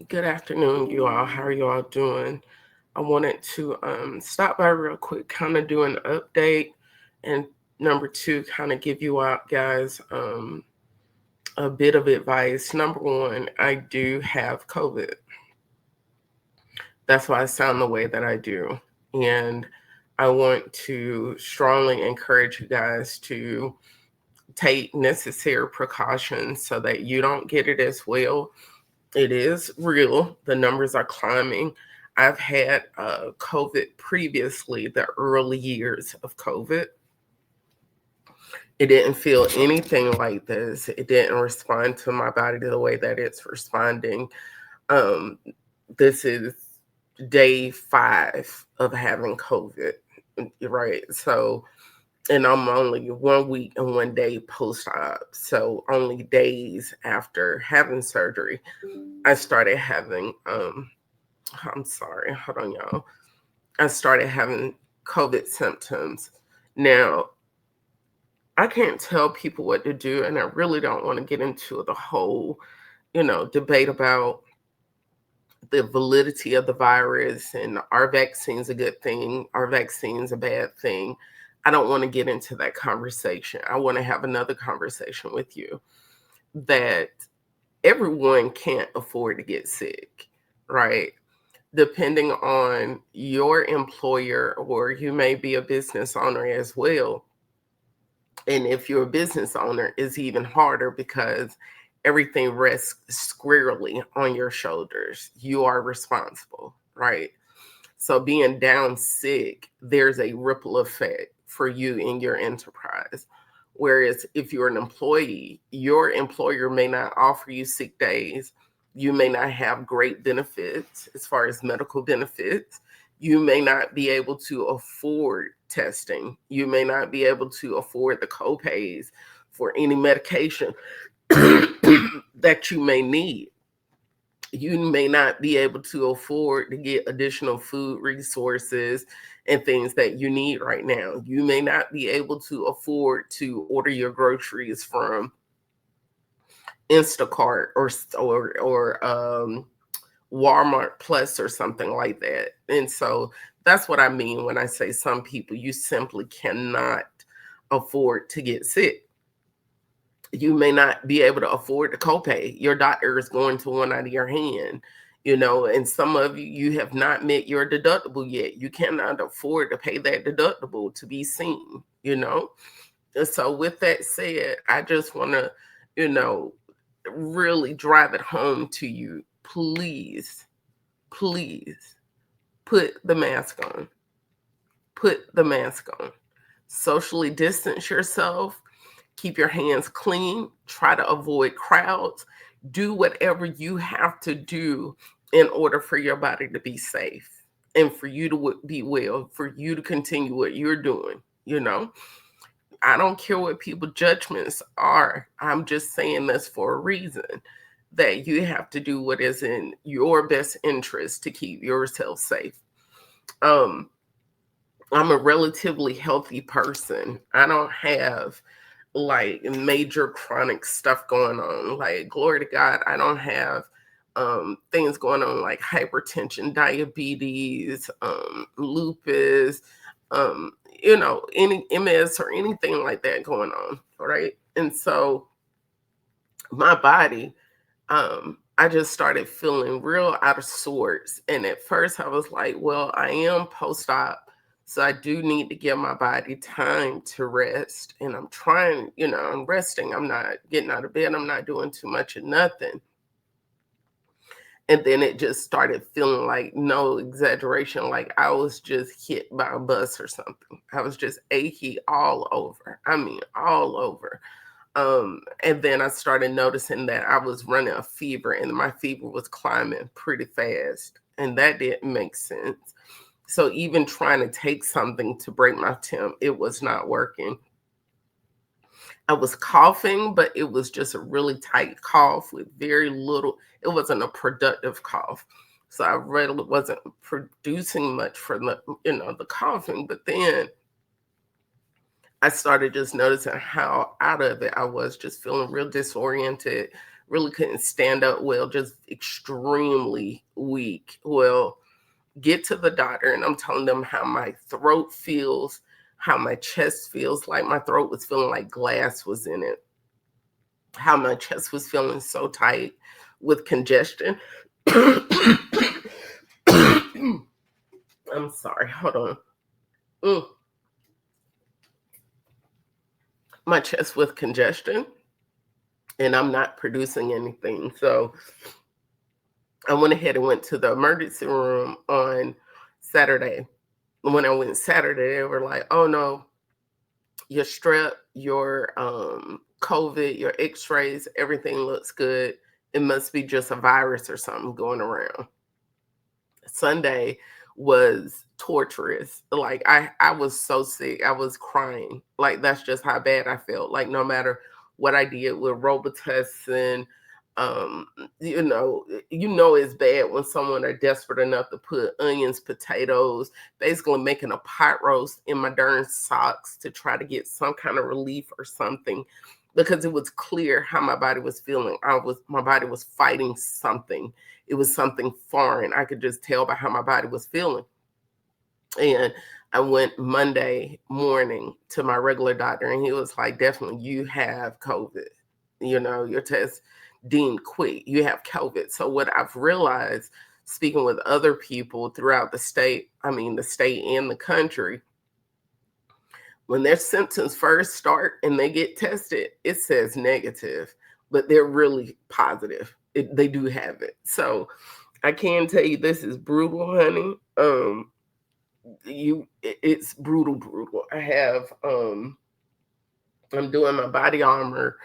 Good afternoon, you all. How are you all doing? I wanted to stop by real quick, kind of do an update, and number two, kind of give you all guys a bit of advice. Number one, I do have COVID. That's why I sound the way that I do, and I want to strongly encourage you guys to take necessary precautions so that you don't get it as well. It is real. The numbers are climbing. I've had COVID previously, the early years of COVID. It didn't feel anything like this. It didn't respond to my body the way that it's responding. Um, this is day 5 of having COVID, right? So, and I'm only 1 week and 1 day post-op. So only days after having surgery, I started having I'm sorry, hold on, y'all. I started having COVID symptoms. Now, I can't tell people what to do, and I really don't want to get into the whole, debate about the validity of the virus and are vaccines a good thing, are vaccines a bad thing. I don't want to get into that conversation. I want to have another conversation with you that everyone can't afford to get sick, right? Depending on your employer, or you may be a business owner as well. And if you're a business owner, it's even harder because everything rests squarely on your shoulders. You are responsible, right? So being down sick, there's a ripple effect for you in your enterprise. Whereas if you're an employee, your employer may not offer you sick days. You may not have great benefits as far as medical benefits. You may not be able to afford testing. You may not be able to afford the copays for any medication that you may need. You may not be able to afford to get additional food resources and things that you need right now. You may not be able to afford to order your groceries from Instacart or Walmart Plus or something like that. And so that's what I mean when I say some people, you simply cannot afford to get sick. You may not be able to afford the copay. Your doctor is going to one out of your hand, and some of you, you have not met your deductible yet. You cannot afford to pay that deductible to be seen, And so with that said, I just want to, you know, really drive it home to you. Please, please put the mask on. Put the mask on. Socially distance yourself. Keep your hands clean. Try to avoid crowds. Do whatever you have to do in order for your body to be safe and for you to be well, for you to continue what you're doing. I don't care what people's judgments are. I'm just saying this for a reason, that you have to do what is in your best interest to keep yourself safe. Um, I'm a relatively healthy person. I don't have like major chronic stuff going on. Like, glory to God, I don't have things going on like hypertension, diabetes, lupus, any MS or anything like that going on. Right. And so my body, I just started feeling real out of sorts. And at first I was like, well, I am post-op, so I do need to give my body time to rest. And I'm trying, I'm resting. I'm not getting out of bed. I'm not doing too much of nothing. And then it just started feeling like, no exaggeration, like I was just hit by a bus or something. I was just achy all over. I mean, all over. And then I started noticing that I was running a fever and my fever was climbing pretty fast. And that didn't make sense. So even trying to take something to break my temp, it was not working. I was coughing, but it was just a really tight cough with very little, it wasn't a productive cough. So I really wasn't producing much for the coughing. But then I started just noticing how out of it I was, just feeling real disoriented, really couldn't stand up well, just extremely weak. Well, get to the doctor and I'm telling them how my throat feels, how my chest feels, like my throat was feeling like glass was in it, how my chest was feeling so tight with congestion. I'm sorry, hold on. My chest with congestion, and I'm not producing anything. So I went ahead and went to the emergency room on Saturday. When I went Saturday, they were like, oh no, your strep, your COVID, your x-rays, everything looks good. It must be just a virus or something going around. Sunday was torturous. Like I was so sick. I was crying. Like that's just how bad I felt. Like no matter what I did with Robitussin, um, it's bad when someone are desperate enough to put onions, potatoes, basically making a pot roast in my darn socks to try to get some kind of relief or something, because it was clear how my body was feeling. My body was fighting something. It was something foreign. I could just tell by how my body was feeling. And I went Monday morning to my regular doctor, and he was like, definitely, you have COVID. Your test deemed quick. You have COVID. So what I've realized, speaking with other people throughout the state and the country, when their symptoms first start and they get tested, it says negative, but they're really positive. They do have it. So I can tell you this is brutal, honey. It's brutal. I have I'm doing my body armor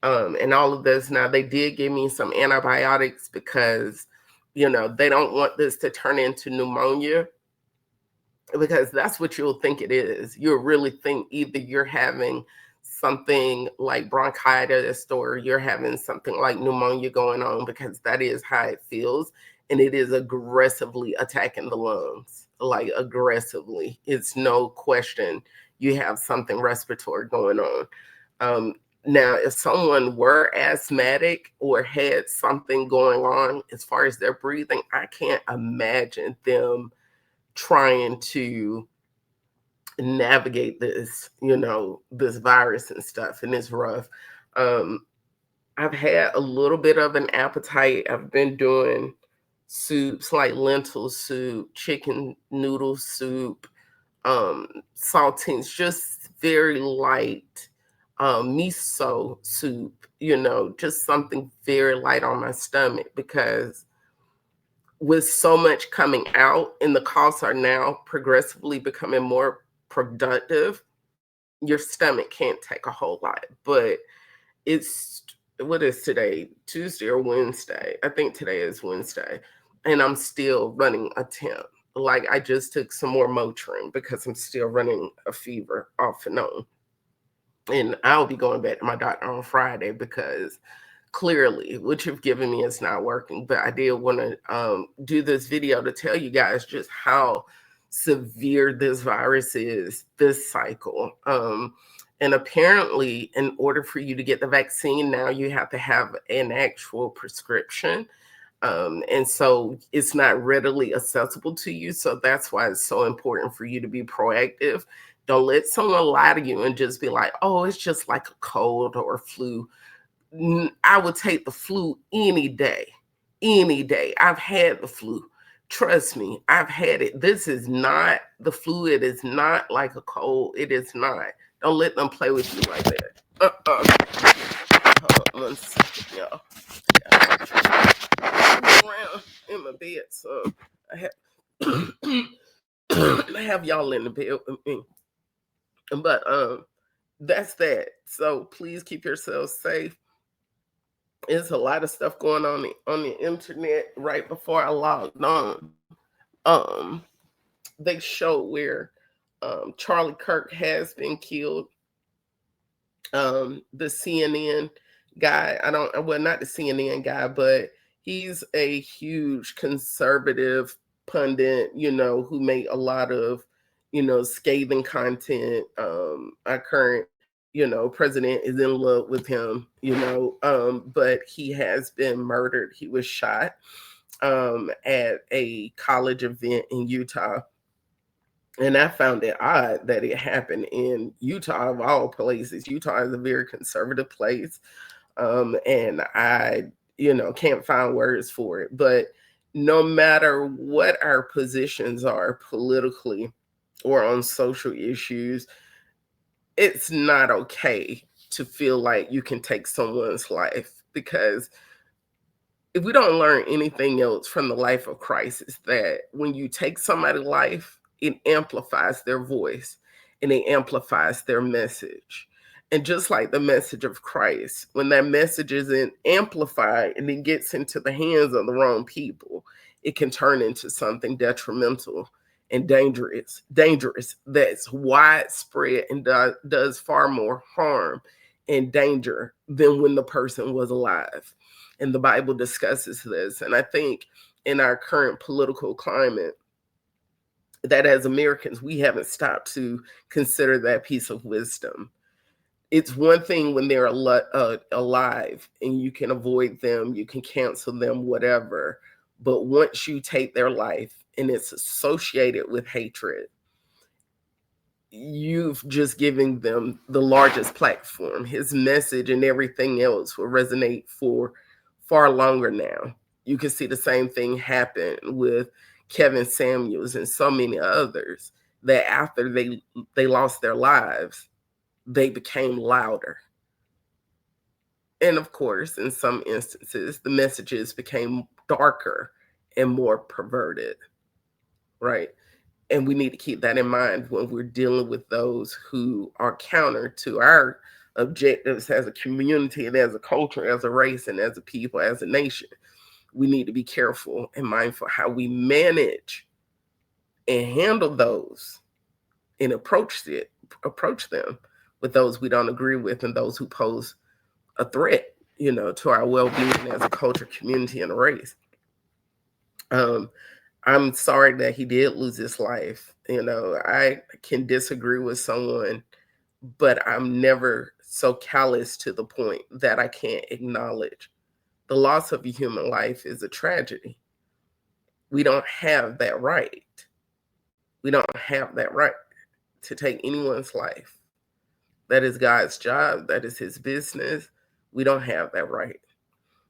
and all of this. Now they did give me some antibiotics because they don't want this to turn into pneumonia, because that's what you'll think it is. You'll really think either you're having something like bronchitis or you're having something like pneumonia going on, because that is how it feels. And it is aggressively attacking the lungs, like aggressively. It's no question you have something respiratory going on. Now, if someone were asthmatic or had something going on as far as their breathing, I can't imagine them trying to navigate this, this virus and stuff, and it's rough. I've had a little bit of an appetite. I've been doing soups like lentil soup, chicken noodle soup, saltines, just very light, miso soup, just something very light on my stomach, because with so much coming out and the costs are now progressively becoming more productive, your stomach can't take a whole lot. But what is today? Tuesday or Wednesday? I think today is Wednesday. And I'm still running a temp. Like I just took some more Motrin because I'm still running a fever off and on. And I'll be going back to my doctor on Friday because clearly what you've given me is not working. But I did want to do this video to tell you guys just how severe this virus is this cycle. And apparently, in order for you to get the vaccine now, you have to have an actual prescription. And so it's not readily accessible to you. So that's why it's so important for you to be proactive. Don't let someone lie to you and just be like, oh, it's just like a cold or a flu. I would take the flu any day. Any day. I've had the flu. Trust me, I've had it. This is not the flu. It is not like a cold. It is not. Don't let them play with you like that. Hold on 1 second, y'all. I'm around in my bed, so I have y'all in the bed with me. But that's that. So please keep yourselves safe. There's a lot of stuff going on the internet. Right before I logged on, they showed where Charlie Kirk has been killed. The CNN guy, not the CNN guy, but he's a huge conservative pundit, who made a lot of, scathing content. Our current president is in love with him, but he has been murdered. He was shot at a college event in Utah. And I found it odd that it happened in Utah, of all places. Utah is a very conservative place. And I, can't find words for it. But no matter what our positions are politically or on social issues, it's not okay to feel like you can take someone's life, because if we don't learn anything else from the life of Christ, is that when you take somebody's life, it amplifies their voice and it amplifies their message. And just like the message of Christ, when that message isn't amplified and it gets into the hands of the wrong people, it can turn into something detrimental and dangerous that's widespread and does far more harm and danger than when the person was alive. And the Bible discusses this. And I think in our current political climate, that as Americans, we haven't stopped to consider that piece of wisdom. It's one thing when they're alive and you can avoid them, you can cancel them, whatever. But once you take their life and it's associated with hatred, you've just given them the largest platform. His message and everything else will resonate for far longer now. You can see the same thing happen with Kevin Samuels and so many others, that after they lost their lives, they became louder. And of course, in some instances, the messages became darker and more perverted, right? And we need to keep that in mind when we're dealing with those who are counter to our objectives as a community and as a culture, as a race, and as a people, as a nation. We need to be careful and mindful how we manage and handle those and approach them with those we don't agree with and those who pose a threat, to our well-being as a culture, community, and a race. I'm sorry that he did lose his life. I can disagree with someone, but I'm never so callous to the point that I can't acknowledge the loss of a human life is a tragedy. We don't have that right. We don't have that right to take anyone's life. That is God's job. That is his business. We don't have that right.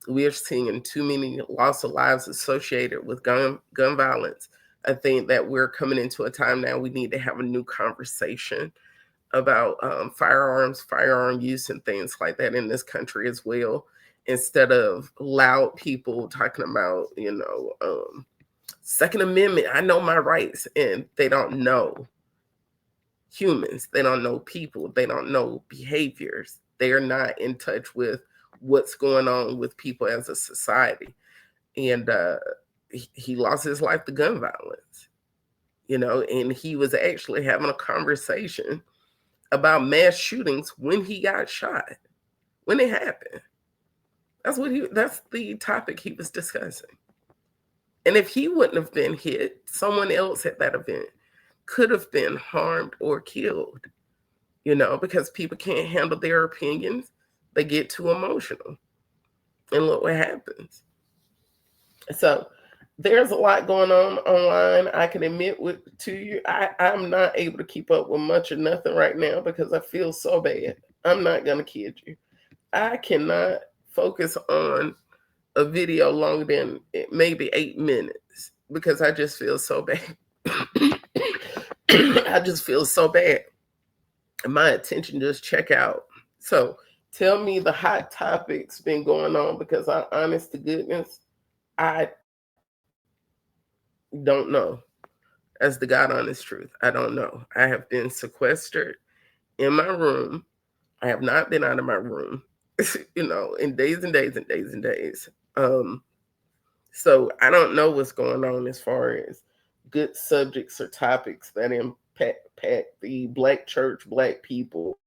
We are seeing too many loss of lives associated with gun violence. I think that we're coming into a time now we need to have a new conversation about firearm use and things like that in this country as well, instead of loud people talking about, Second Amendment, I know my rights, and they don't know humans. They don't know people. They don't know behaviors. They are not in touch with what's going on with people as a society. And he lost his life to gun violence, and he was actually having a conversation about mass shootings when he got shot, when it happened. That's the topic he was discussing. And if he wouldn't have been hit, someone else at that event could have been harmed or killed, because people can't handle their opinions. They get too emotional. And look what happens. So there's a lot going on online. I can admit to you, I'm not able to keep up with much or nothing right now because I feel so bad. I'm not going to kid you. I cannot focus on a video longer than maybe 8 minutes because I just feel so bad. I just feel so bad. And my attention just check out. So tell me the hot topics been going on, because I, honest to goodness, I don't know. As the God honest truth, I don't know. I have been sequestered in my room. I have not been out of my room, in days and days and days and days. So I don't know what's going on as far as good subjects or topics that impact the Black church, Black people,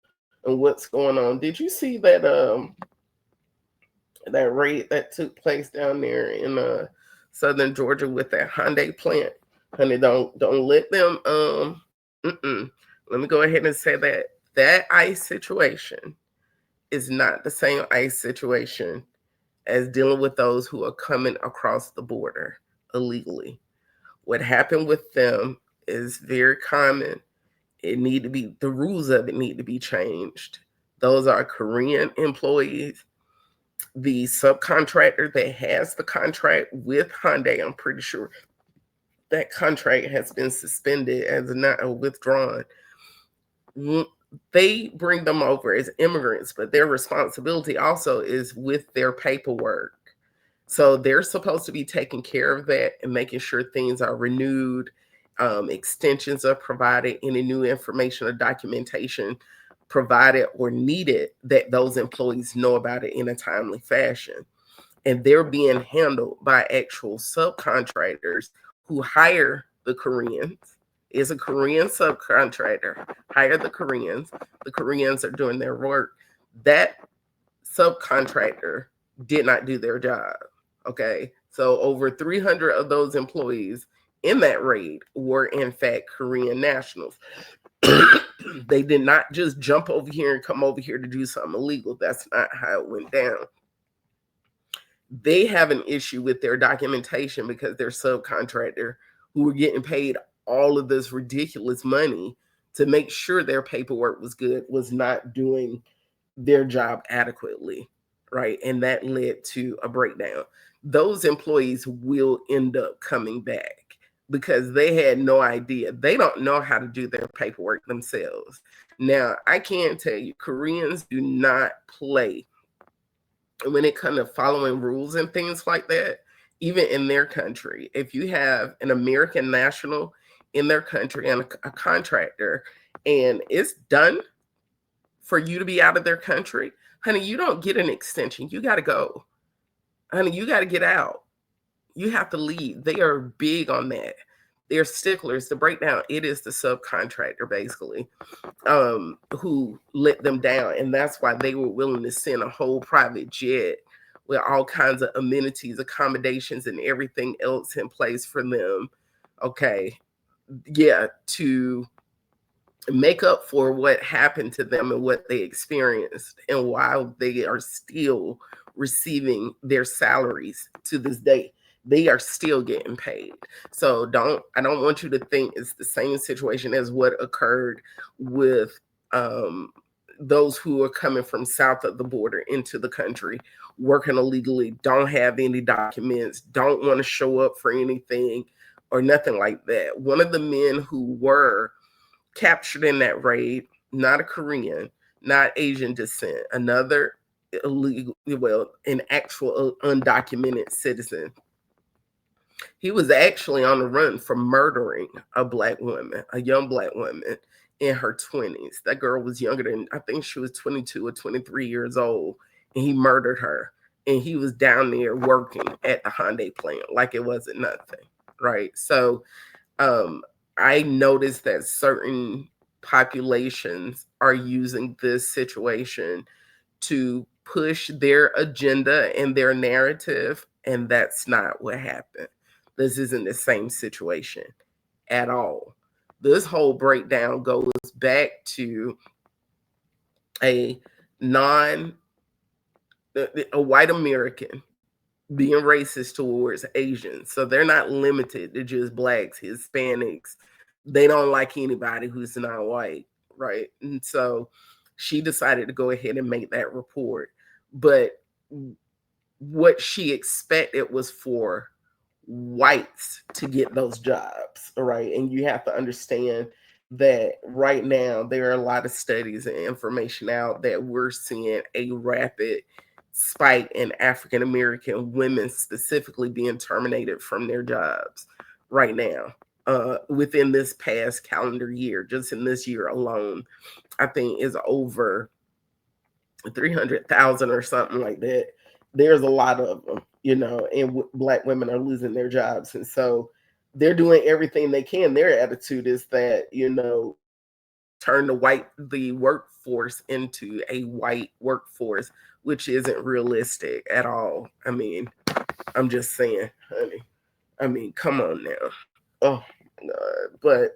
and what's going on. Did you see that that raid that took place down there in southern Georgia with that Hyundai plant? Honey, don't let them let me go ahead and say that that ICE situation is not the same ICE situation as dealing with those who are coming across the border illegally. What happened with them is very common. The rules of it need to be changed. Those are Korean employees. The subcontractor that has the contract with Hyundai, I'm pretty sure that contract has been suspended as not withdrawn. They bring them over as immigrants, but their responsibility also is with their paperwork. So they're supposed to be taking care of that and making sure things are renewed, extensions are provided, any new information or documentation provided or needed, that those employees know about it in a timely fashion. And they're being handled by actual subcontractors who hire the Koreans. Is a Korean subcontractor, hire the Koreans. The Koreans are doing their work. That subcontractor did not do their job. Okay. So over 300 of those employees in that raid were in fact Korean nationals. They did not just jump over here and come over here to do something illegal. That's not how it went down. They have an issue with their documentation because their subcontractor, who were getting paid all of this ridiculous money to make sure their paperwork was good, was not doing their job adequately, right? And that led to a breakdown. Those employees will end up coming back because they had no idea. They don't know how to do their paperwork themselves. Now, I can tell you, Koreans do not play when it comes to following rules and things like that, even in their country. If you have an American national in their country and a contractor, and it's done for you to be out of their country, honey, you don't get an extension. You got to go. Honey, you got to get out. You have to leave. They are big on that. They're sticklers. The breakdown, it is the subcontractor, basically, who let them down. And that's why they were willing to send a whole private jet with all kinds of amenities, accommodations, and everything else in place for them. Okay. Yeah, to make up for what happened to them and what they experienced, and while they are still receiving their salaries to this day, they are still getting paid. So I don't want you to think it's the same situation as what occurred with those who are coming from south of the border into the country, working illegally, don't have any documents, don't want to show up for anything or nothing like that. One of the men who were captured in that raid, not a Korean, not Asian descent, another illegal, well, an actual undocumented citizen. He was actually on the run for murdering a black woman, a young black woman in her 20s. That girl was younger than, I think she was 22 or 23 years old, and he murdered her. And he was down there working at the Hyundai plant like it wasn't nothing, right? So I noticed that certain populations are using this situation to push their agenda and their narrative, and that's not what happened. This isn't the same situation at all. This whole breakdown goes back to a white American being racist towards Asians. So they're not limited to just blacks, Hispanics. They don't like anybody who's not white, right? And so she decided to go ahead and make that report. But what she expected was for whites to get those jobs, right? And you have to understand that right now there are a lot of studies and information out that we're seeing a rapid spike in African American women specifically being terminated from their jobs right now. Within this past calendar year, just in this year alone, I think is over 300,000 or something like that. There's a lot of them, and black women are losing their jobs. And so they're doing everything they can. Their attitude is that, turn the workforce into a white workforce, which isn't realistic at all. I mean, I'm just saying, honey. I mean, come on now. Oh, God. But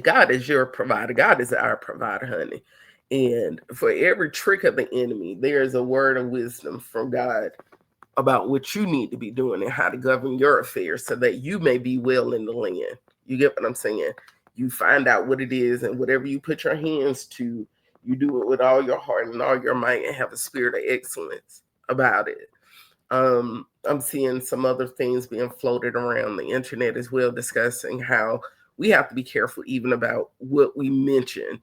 God is your provider. God is our provider, honey. And for every trick of the enemy, there is a word of wisdom from God about what you need to be doing and how to govern your affairs so that you may be well in the land. You get what I'm saying? You find out what it is, and whatever you put your hands to, you do it with all your heart and all your might and have a spirit of excellence about it. I'm seeing some other things being floated around the internet as well, discussing how we have to be careful even about what we mention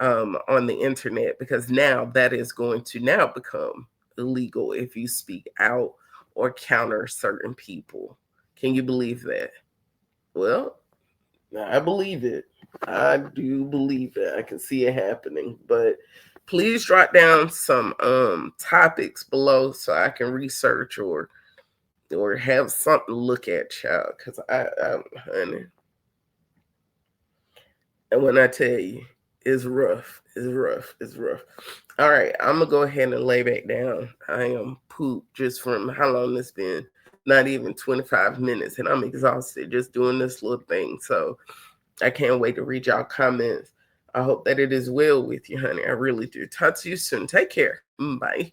on the internet, because now that is going to now become illegal if you speak out or counter certain people. Can you believe that? Well, I believe it. I do believe it. I can see it happening. But please jot down some topics below so I can research or have something to look at, child. Because honey, and when I tell you, it's rough. It's rough. It's rough. All right, I'm gonna go ahead and lay back down. I am pooped just from how long it's been. Not even 25 minutes, and I'm exhausted just doing this little thing. So I can't wait to read y'all comments. I hope that it is well with you, honey. I really do. Talk to you soon. Take care. Bye.